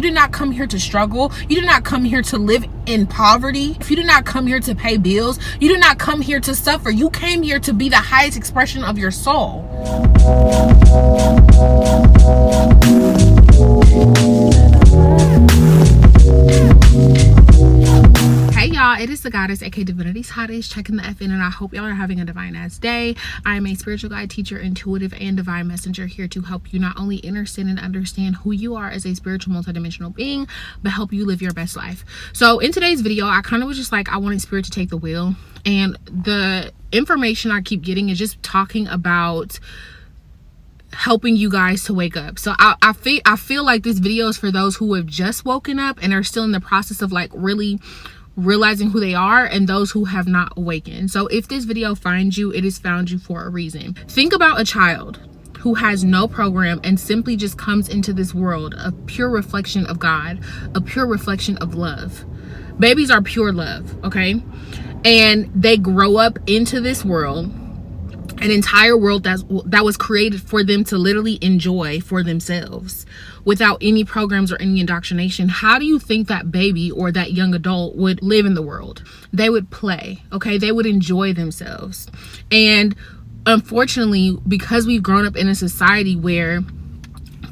You did not come here to struggle. You did not come here to live in poverty. If you did not come here to pay bills, you did not come here to suffer. You came here to be the highest expression of your soul. Hey y'all, it is the goddess aka Divinity's Hottest checking the F in, and I hope y'all are having a divine ass day. I am a spiritual guide, teacher, intuitive, and divine messenger here to help you not only understand and understand who you are as a spiritual multidimensional being, but help you live your best life. So in today's video, I kind of was just like, I wanted spirit to take the wheel, and the information I keep getting is just talking about helping you guys to wake up. So I feel like this video is for those who have just woken up and are still in the process of like really realizing who they are, and those who have not awakened. So if this video finds you, it has found you for a reason. Think about a child who has no program and simply just comes into this world, a pure reflection of God, a pure reflection of love. Babies are pure love, okay? And they grow up into this world, an entire world that was created for them to literally enjoy for themselves without any programs or any indoctrination. How do you think that baby or that young adult would live in the world? They would play, okay? They would enjoy themselves. And unfortunately, because we've grown up in a society where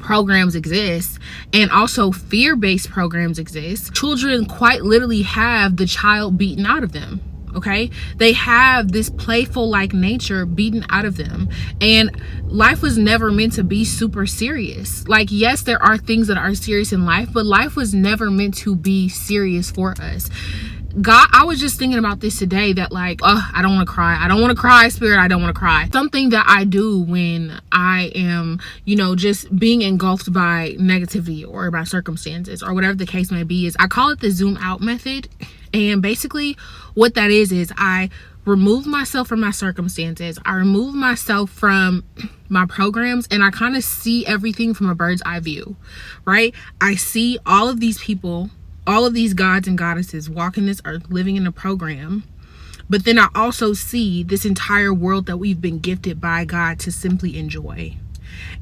programs exist and also fear-based programs exist, children quite literally have the child beaten out of them. Okay, they have this playful like nature beaten out of them, and life was never meant to be super serious. Like, yes, there are things that are serious in life, but life was never meant to be serious for us. God, I was just thinking about this today, that like, oh, I don't want to cry. I don't want to cry, spirit. I don't want to cry. Something that I do when I am, you know, just being engulfed by negativity or by circumstances or whatever the case may be, is I call it the zoom out method. And basically what that is I remove myself from my circumstances. I remove myself from my programs, and I kind of see everything from a bird's eye view, right? I see all of these people, all of these gods and goddesses walking this earth, living in a program. But then I also see this entire world that we've been gifted by God to simply enjoy.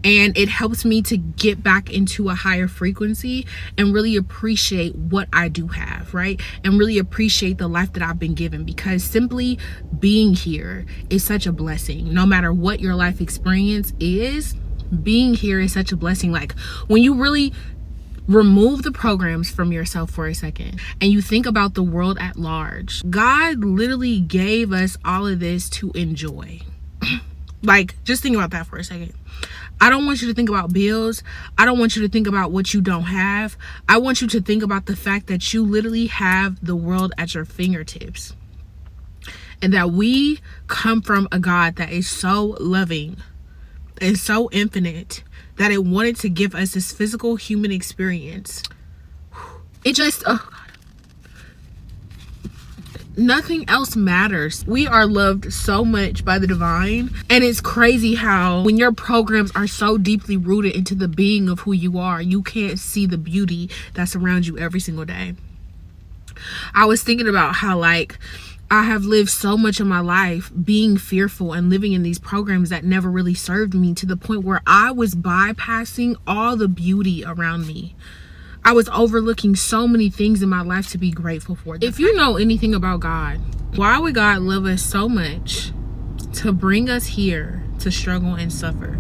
And it helps me to get back into a higher frequency and really appreciate what I do have, right? And really appreciate the life that I've been given, because simply being here is such a blessing. No matter what your life experience is, being here is such a blessing. Like, when you really remove the programs from yourself for a second and you think about the world at large, God literally gave us all of this to enjoy. Like, just think about that for a second. I don't want you to think about bills. I don't want you to think about what you don't have. I want you to think about the fact that you literally have the world at your fingertips, and that we come from a God that is so loving and so infinite that it wanted to give us this physical human experience. It just, oh God. Nothing else matters. We are loved so much by the divine, and it's crazy how when your programs are so deeply rooted into the being of who you are, you can't see the beauty that surrounds you every single day. I was thinking about how, like, I have lived so much of my life being fearful and living in these programs that never really served me, to the point where I was bypassing all the beauty around me. I was overlooking so many things in my life to be grateful for. If you know anything about God, why would God love us so much to bring us here to struggle and suffer?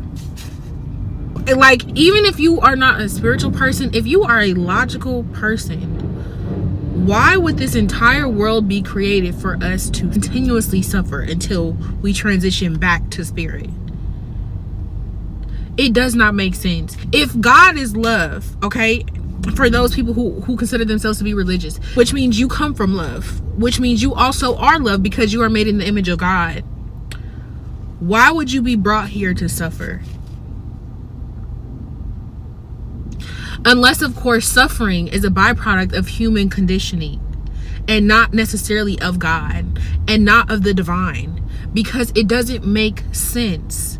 Like, even if you are not a spiritual person, if you are a logical person, why would this entire world be created for us to continuously suffer until we transition back to spirit? It does not make sense. If God is love, okay, for those people who consider themselves to be religious, which means you come from love, which means you also are love because you are made in the image of God, why would you be brought here to suffer? Unless, of course, suffering is a byproduct of human conditioning and not necessarily of God and not of the divine, because it doesn't make sense.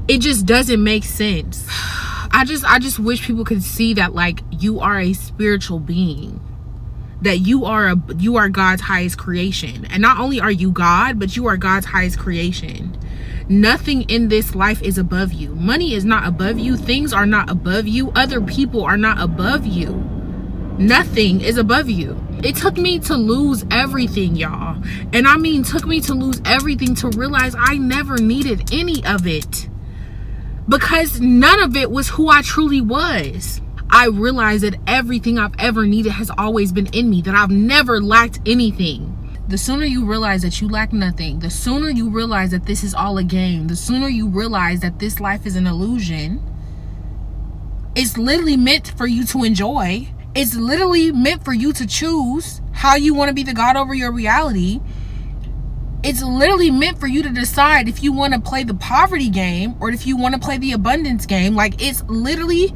It just doesn't make sense. I just wish people could see that, like, you are a spiritual being, that you are God's highest creation. And not only are you God, but you are God's highest creation. Nothing in this life is above you. Money is not above you. Things are not above you. Other people are not above you. Nothing is above you. It took me to lose everything, y'all. And I mean, took me to lose everything to realize I never needed any of it. Because none of it was who I truly was. I realized that everything I've ever needed has always been in me, that I've never lacked anything. The sooner you realize that you lack nothing, the sooner you realize that this is all a game, the sooner you realize that this life is an illusion, it's literally meant for you to enjoy. It's literally meant for you to choose how you want to be the God over your reality. It's literally meant for you to decide if you want to play the poverty game or if you want to play the abundance game. Like, it's literally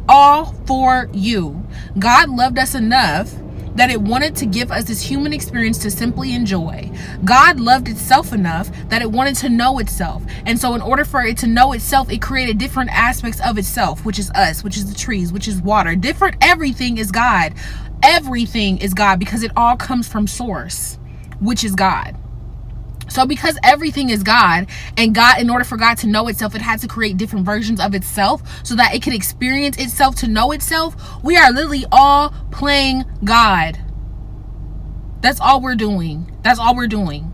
all for you. God loved us enough that it wanted to give us this human experience to simply enjoy. God loved itself enough that it wanted to know itself. And so in order for it to know itself, it created different aspects of itself, which is us, which is the trees, which is water. Different everything is God. Everything is God because it all comes from source, which is God. So because everything is God, and God, in order for God to know itself, it had to create different versions of itself so that it could experience itself to know itself. We are literally all playing God. That's all we're doing. That's all we're doing.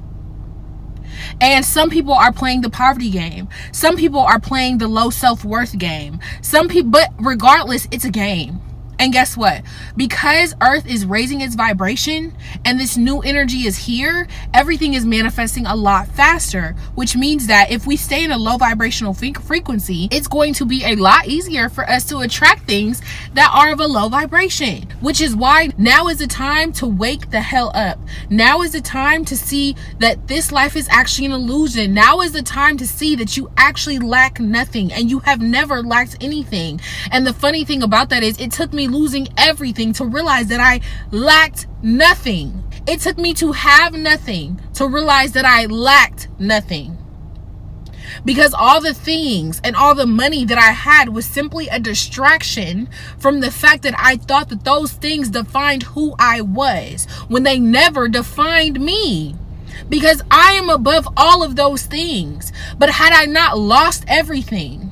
And some people are playing the poverty game. Some people are playing the low self-worth game. Some people, but regardless, it's a game. And guess what? Because Earth is raising its vibration and this new energy is here, everything is manifesting a lot faster, which means that if we stay in a low vibrational frequency, it's going to be a lot easier for us to attract things that are of a low vibration, which is why now is the time to wake the hell up. Now is the time to see that this life is actually an illusion. Now is the time to see that you actually lack nothing and you have never lacked anything. And the funny thing about that is it took me losing everything to realize that I lacked nothing. It took me to have nothing to realize that I lacked nothing. Because all the things and all the money that I had was simply a distraction from the fact that I thought that those things defined who I was when they never defined me. Because I am above all of those things. But had I not lost everything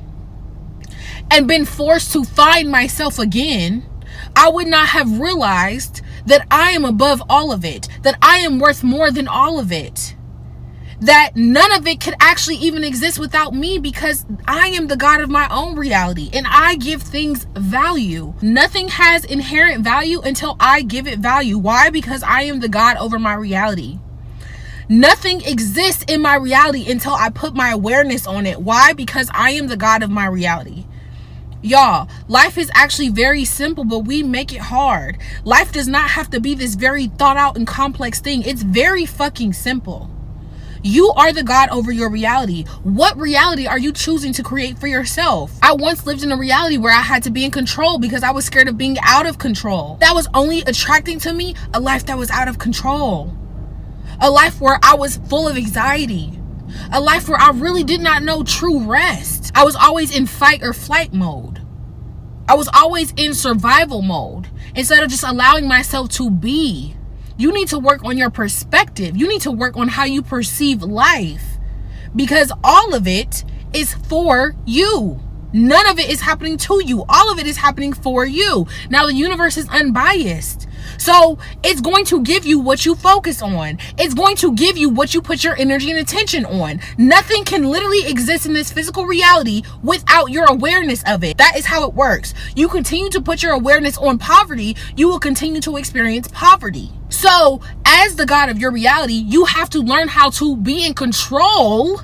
and been forced to find myself again, I would not have realized that I am above all of it, that I am worth more than all of it, that none of it could actually even exist without me, because I am the God of my own reality and I give things value. Nothing has inherent value until I give it value. Why? Because I am the God over my reality. Nothing exists in my reality until I put my awareness on it. Why? Because I am the God of my reality. Y'all, life is actually very simple, but we make it hard. Life does not have to be this very thought out and complex thing. It's very fucking simple. You are the God over your reality. What reality are you choosing to create for yourself? I once lived in a reality where I had to be in control because I was scared of being out of control. That was only attracting to me a life that was out of control. A life where I was full of anxiety. A life where I really did not know true rest. I was always in fight or flight mode. I was always in survival mode instead of just allowing myself to be. You need to work on your perspective. You need to work on how you perceive life, because all of it is for you. None of it is happening to you. All of it is happening for you. Now, the universe is unbiased. So it's going to give you what you focus on. It's going to give you what you put your energy and attention on. Nothing can literally exist in this physical reality without your awareness of it. That is how it works. You continue to put your awareness on poverty, you will continue to experience poverty. So as the God of your reality, you have to learn how to be in control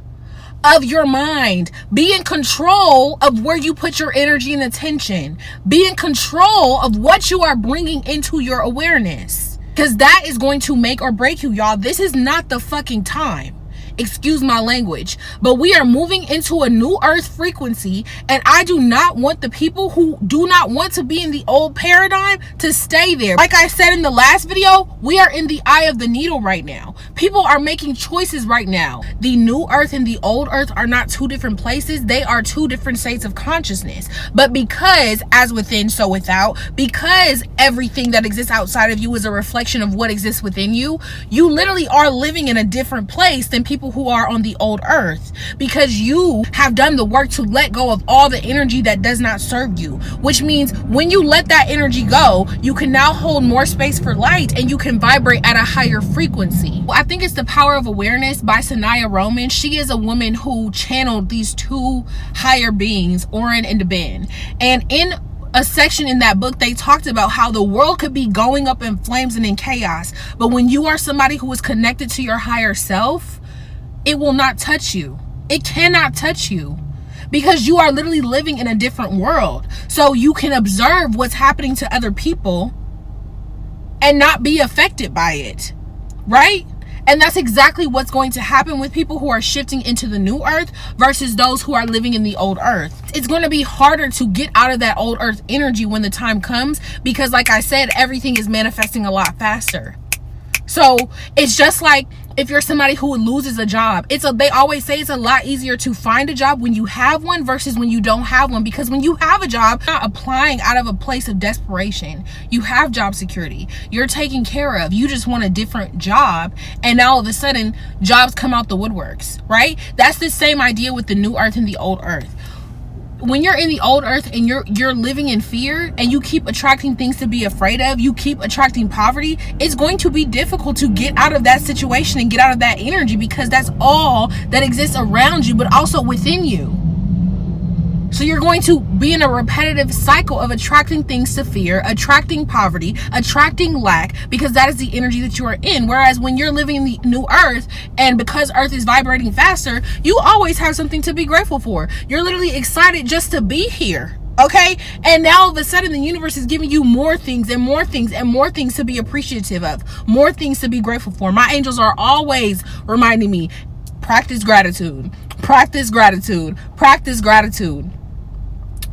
of your mind. Be in control of where you put your energy and attention. Be in control of what you are bringing into your awareness, because that is going to make or break you, y'all. This is not the fucking time. Excuse my language, but we are moving into a new earth frequency, and I do not want the people who do not want to be in the old paradigm to stay there. Like I said in the last video, we are in the eye of the needle right now. People are making choices right now. The new earth and the old earth are not two different places. They are two different states of consciousness. But because as within, so without, because everything that exists outside of you is a reflection of what exists within you, you literally are living in a different place than people who are on the old earth, because you have done the work to let go of all the energy that does not serve you, which means when you let that energy go, you can now hold more space for light and you can vibrate at a higher frequency. I think it's The Power of Awareness by Sanaya Roman. She is a woman who channeled these two higher beings, Oren and Deben. And in a section in that book, they talked about how the world could be going up in flames and in chaos, but when you are somebody who is connected to your higher self, it will not touch you. It cannot touch you because you are literally living in a different world. So you can observe what's happening to other people and not be affected by it, right? And that's exactly what's going to happen with people who are shifting into the new earth versus those who are living in the old earth. It's going to be harder to get out of that old earth energy when the time comes because, like I said, everything is manifesting a lot faster. So it's just like if you're somebody who loses a job, they always say it's a lot easier to find a job when you have one versus when you don't have one, because when you have a job, you're not applying out of a place of desperation. You have job security. You're taken care of. You just want a different job. And now all of a sudden jobs come out the woodworks, right? That's the same idea with the new earth and the old earth. When you're in the old earth and you're living in fear and you keep attracting things to be afraid of, you keep attracting poverty, it's going to be difficult to get out of that situation and get out of that energy because that's all that exists around you, but also within you. So you're going to be in a repetitive cycle of attracting things to fear, attracting poverty, attracting lack, because that is the energy that you are in. Whereas when you're living in the new earth, and because earth is vibrating faster, you always have something to be grateful for. You're literally excited just to be here. Okay, and now all of a sudden the universe is giving you more things and more things and more things to be appreciative of, more things to be grateful for. My angels are always reminding me, practice gratitude, practice gratitude, practice gratitude.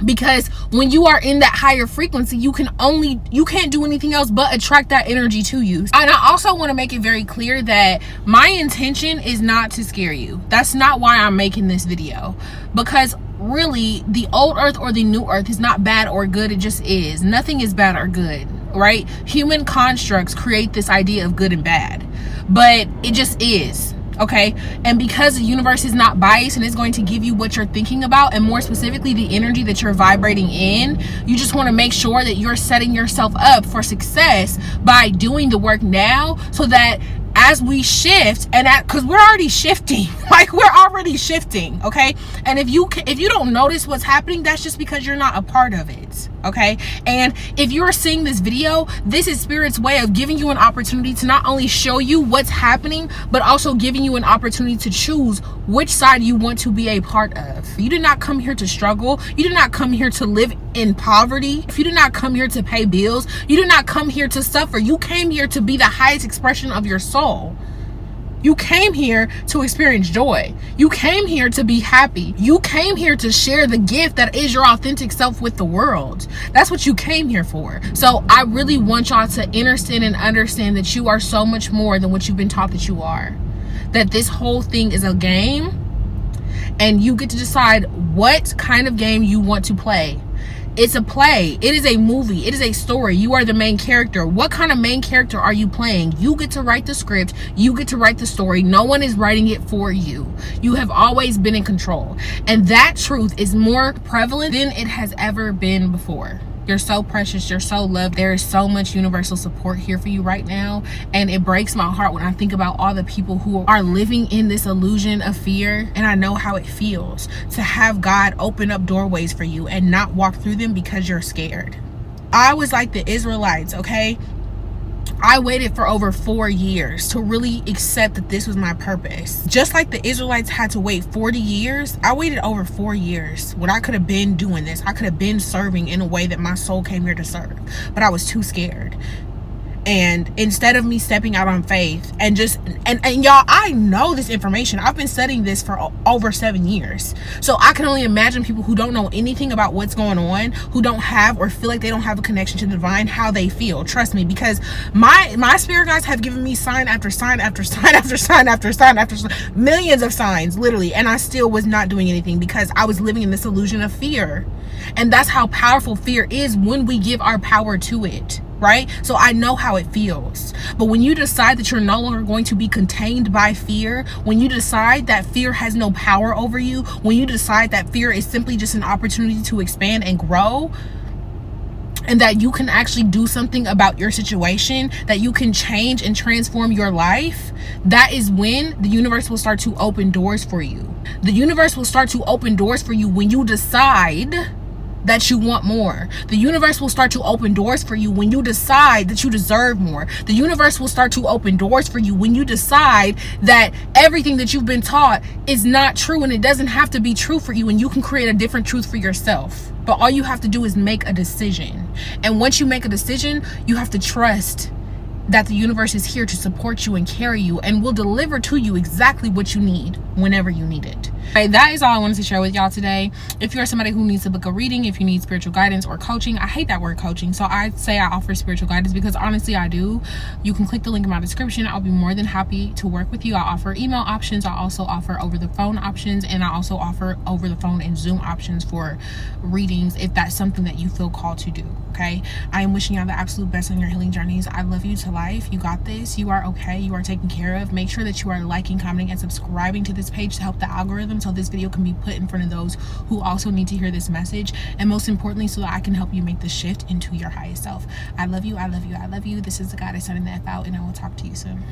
Because when you are in that higher frequency, you can't do anything else but attract that energy to you. And I also want to make it very clear that my intention is not to scare you. That's not why I'm making this video, because really the old earth or the new earth is not bad or good. It just is. Nothing is bad or good, right? Human constructs create this idea of good and bad, but it just is. Okay, and because the universe is not biased and it's going to give you what you're thinking about, and more specifically the energy that you're vibrating in, you just want to make sure that you're setting yourself up for success by doing the work now, so that as we shift, and because we're already shifting, like we're already shifting, okay? And if you don't notice what's happening, that's just because you're not a part of it, okay? And if you're seeing this video, this is Spirit's way of giving you an opportunity to not only show you what's happening, but also giving you an opportunity to choose which side you want to be a part of. You did not come here to struggle. You did not come here to live in poverty. If you did not come here to pay bills, you did not come here to suffer. You came here to be the highest expression of your soul. You came here to experience joy. You came here to be happy. You came here to share the gift that is your authentic self with the world. That's what you came here for. So I really want y'all to understand and understand that you are so much more than what you've been taught that you are. That this whole thing is a game, and you get to decide what kind of game you want to play. It's a play. It is a movie. It is a story. You are the main character. What kind of main character are you playing? You get to write the script. You get to write the story. No one is writing it for you. You have always been in control. And that truth is more prevalent than it has ever been before. You're so precious. You're so loved. There is so much universal support here for you right now. And it breaks my heart when I think about all the people who are living in this illusion of fear. And I know how it feels to have God open up doorways for you and not walk through them because you're scared. I was like the Israelites, okay? I waited for over 4 years to really accept that this was my purpose. Just like the Israelites had to wait 40 years, I waited over 4 years when I could have been doing this. I could have been serving in a way that my soul came here to serve, but I was too scared. And instead of me stepping out on faith and y'all, I know this information. I've been studying this for over 7 years. So I can only imagine people who don't know anything about what's going on, who don't have or feel like they don't have a connection to the divine, how they feel. Trust me, because my spirit guides have given me sign after sign after sign after sign after sign after sign, millions of signs, literally. And I still was not doing anything because I was living in this illusion of fear. And that's how powerful fear is when we give our power to it. right? So I know how it feels. But when you decide that you're no longer going to be contained by fear, when you decide that fear has no power over you, when you decide that fear is simply just an opportunity to expand and grow, and that you can actually do something about your situation, that you can change and transform your life, that is when the universe will start to open doors for you. The universe will start to open doors for you when you decide that you want more. The universe will start to open doors for you when you decide that you deserve more. The universe will start to open doors for you when you decide that everything that you've been taught is not true, and it doesn't have to be true for you, and you can create a different truth for yourself. But all you have to do is make a decision. And once you make a decision, you have to trust that the universe is here to support you and carry you, and will deliver to you exactly what you need whenever you need it. Okay, that is all I wanted to share with y'all today. If you are somebody who needs to book a reading, if you need spiritual guidance or coaching, I hate that word coaching, so I say I offer spiritual guidance because honestly I do. You can click the link in my description. I'll be more than happy to work with you. I offer email options, I also offer over the phone options, and I also offer over the phone and Zoom options for readings if that's something that you feel called to do. Okay, I am wishing y'all the absolute best on your healing journeys. I love you to life. You got this. You are okay. You are taken care of. Make sure that you are liking, commenting, and subscribing to this page to help the algorithm, so this video can be put in front of those who also need to hear this message, and most importantly, so that I can help you make the shift into your highest self. I love you. I love you. I love you. This is the Goddess Sending the F out, and I will talk to you soon.